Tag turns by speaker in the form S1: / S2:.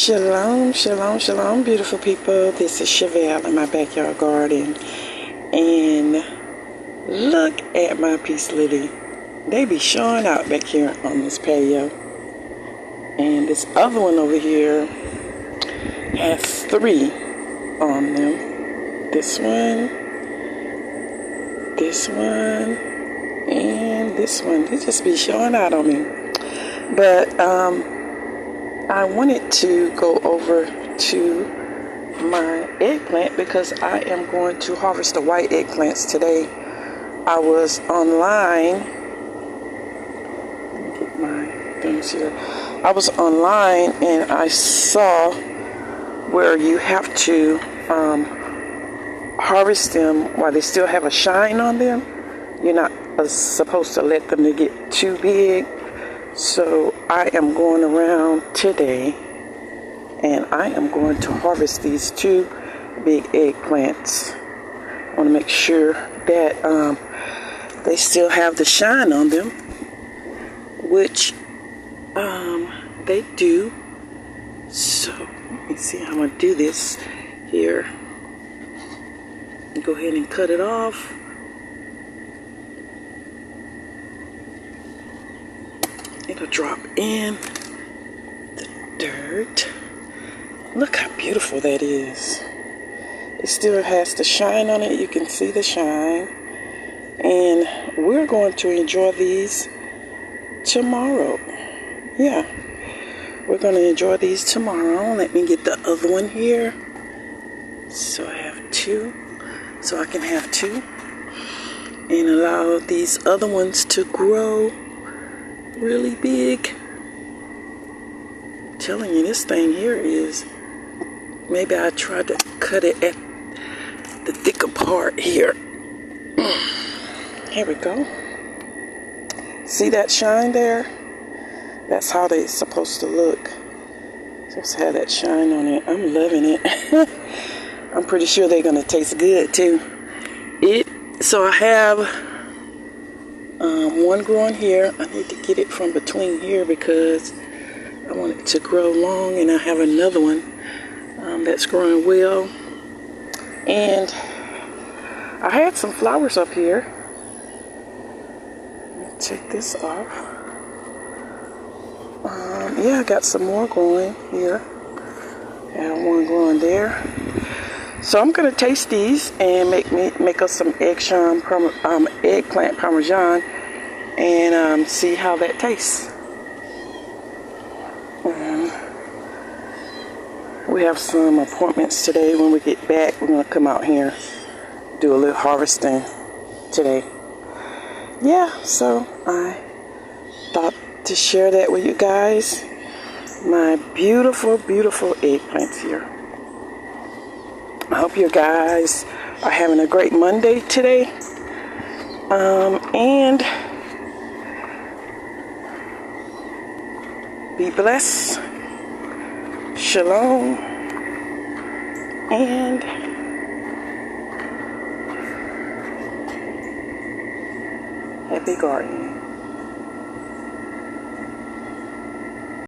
S1: Shalom, shalom, shalom, beautiful people. This is Chevelle in my backyard garden. And look at my peace lily. They be showing out back here on this patio. And this other one over here has 3 on them. This one, and this one. They just be showing out on me. But I wanted to go over to my eggplant because I am going to harvest the white eggplants today. I was online. Let me get my things here. I was online and I saw where you have to harvest them while they still have a shine on them. You're not supposed to let them get too big. So I am going around today and I am going to harvest these 2 big eggplants. I want to make sure that they still have the shine on them, which they do. So let me see how I'm going to do this here. Go ahead and cut it off. It'll drop in the dirt. Look how beautiful that is. It still has the shine on it. You can see the shine. And we're going to enjoy these tomorrow. Yeah, we're going to enjoy these tomorrow. Let me get the other one here. So I have 2. So I can have 2. And allow these other ones to grow really big. I'm telling you, this thing here is, maybe I tried to cut it at the thicker part here. Here we go. See that shine there? That's how they're supposed to look. Supposed to have that shine on it. I'm loving it. I'm pretty sure they're gonna taste good too. So I have one growing here. I need to get it from between here because I want it to grow long, and I have another one that's growing well. And I had some flowers up here. Let me take this off. Yeah, I got some more growing here. And one growing there. So I'm gonna taste these and make us some eggplant parmesan and see how that tastes. We have some appointments today. When we get back, we're gonna come out here, do a little harvesting today. Yeah, so I thought to share that with you guys. My beautiful, beautiful eggplants here. I hope you guys are having a great Monday today. And be blessed. Shalom. And happy gardening.